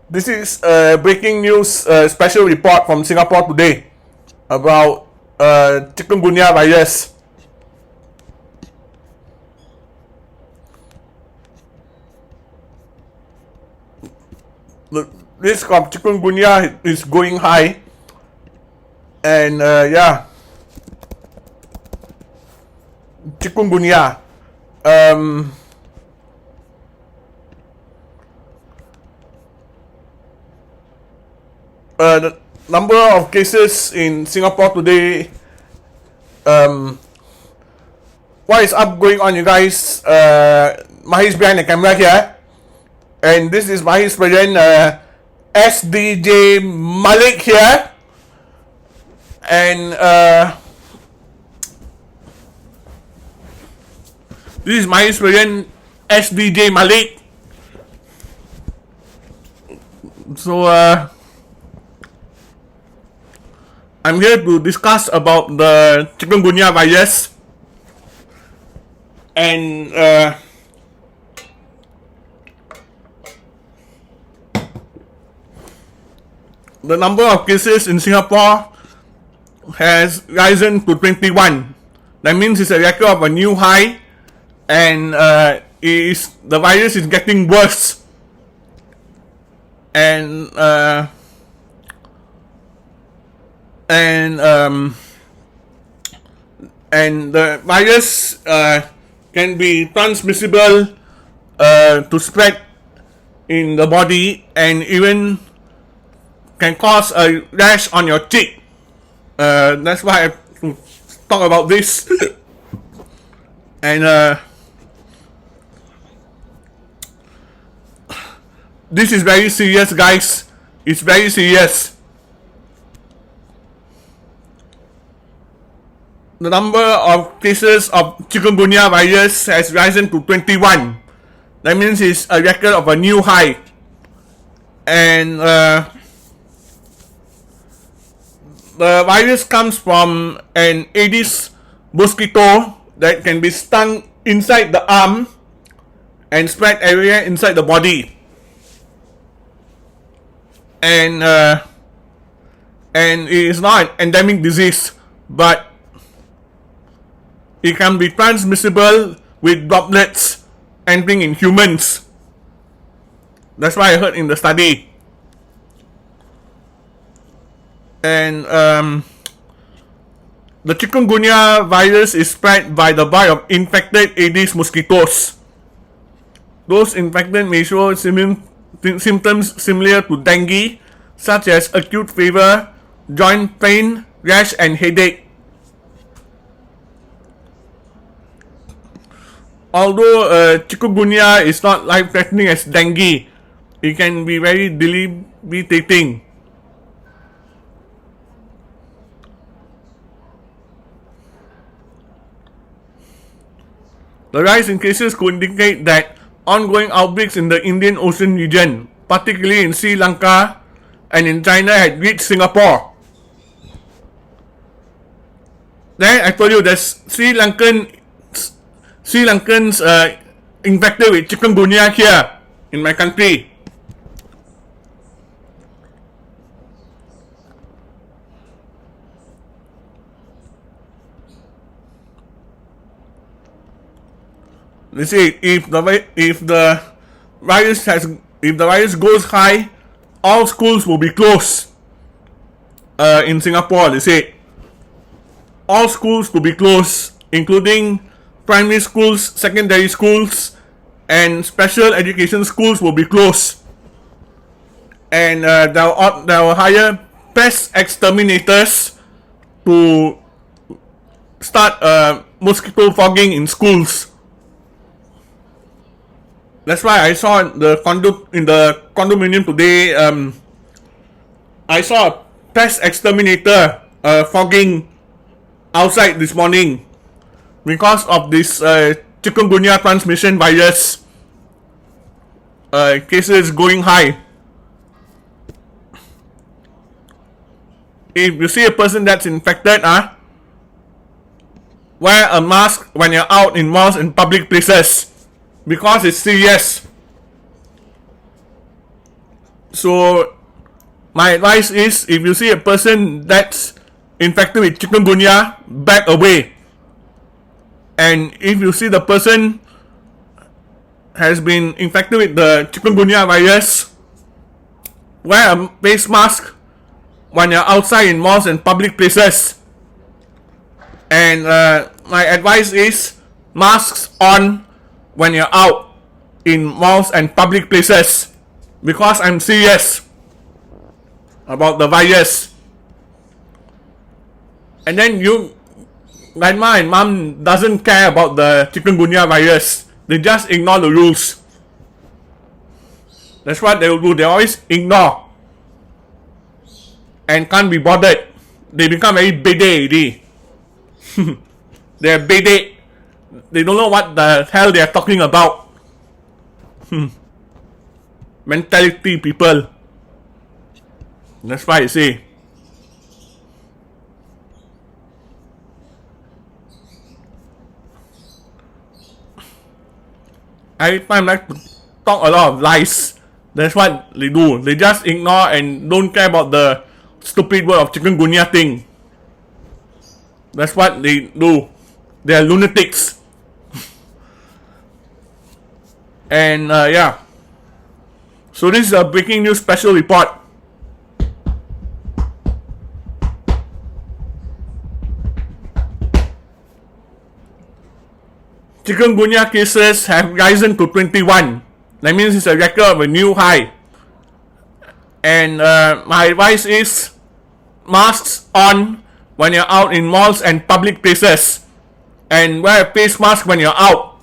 This is breaking news special report from Singapore today about Chikungunya virus. The risk of Chikungunya is going high, and yeah, Chikungunya. The number of cases in Singapore today. What is up going on, you guys? Mahi's behind the camera here, and this is Mahi's friend SDJ Malik here, and this is Mahi's friend SDJ Malik. So I'm here to discuss about the Chikungunya virus, and the number of cases in Singapore has risen to 21. That means it's a record of a new high, and the virus is getting worse, and the virus can be transmissible to spread in the body, and even can cause a rash on your cheek. That's why I talk about this. And this is very serious, guys. It's very serious. The number of cases of Chikungunya virus has risen to 21. That means it's a record of a new high. And the virus comes from an Aedes mosquito that can be stung inside the arm and spread everywhere inside the body. And it is not an endemic disease, but it can be transmissible with droplets entering in humans. That's why I heard in the study. And the Chikungunya virus is spread by the bite of infected Aedes mosquitoes. Those infected may show symptoms similar to dengue, such as acute fever, joint pain, rash, and headache. Although Chikungunya is not life-threatening as dengue, it can be very debilitating. The rise in cases could indicate that ongoing outbreaks in the Indian Ocean region, particularly in Sri Lanka and in China, had reached Singapore. Then I told you there's Sri Lankans infected with Chikungunya here in my country. You see, if the virus goes high, all schools will be closed. In Singapore, they say all schools will be closed, including primary schools, secondary schools, and special education schools will be closed. And they'll hire pest exterminators to start mosquito fogging in schools. That's why I saw in the condominium today. I saw a pest exterminator fogging outside this morning because of this Chikungunya transmission virus cases going high. If you see a person that's infected, wear a mask when you're out in malls and public places, because it's serious. So my advice is, if you see a person that's infected with chikungunya, back away. And if you see the person has been infected with the chikungunya virus, wear a face mask when you're outside in malls and public places. And my advice is, masks on when you're out in malls and public places, because I'm serious about the virus. And then grandma and mom doesn't care about the chikungunya virus. They just ignore the rules. That's what they will do. They always ignore and can't be bothered. They become very bede. They're bede. They don't know what the hell they are talking about. Mentality people. That's why I say. Every time like to talk a lot of lies. That's what they do. They just ignore and don't care about the stupid word of chikungunya thing. That's what they do. They are lunatics. And yeah. So this is a breaking news special report. Chikungunya cases have risen to 21. That means it's a record of a new high. And my advice is, masks on when you're out in malls and public places. And wear a face mask when you're out.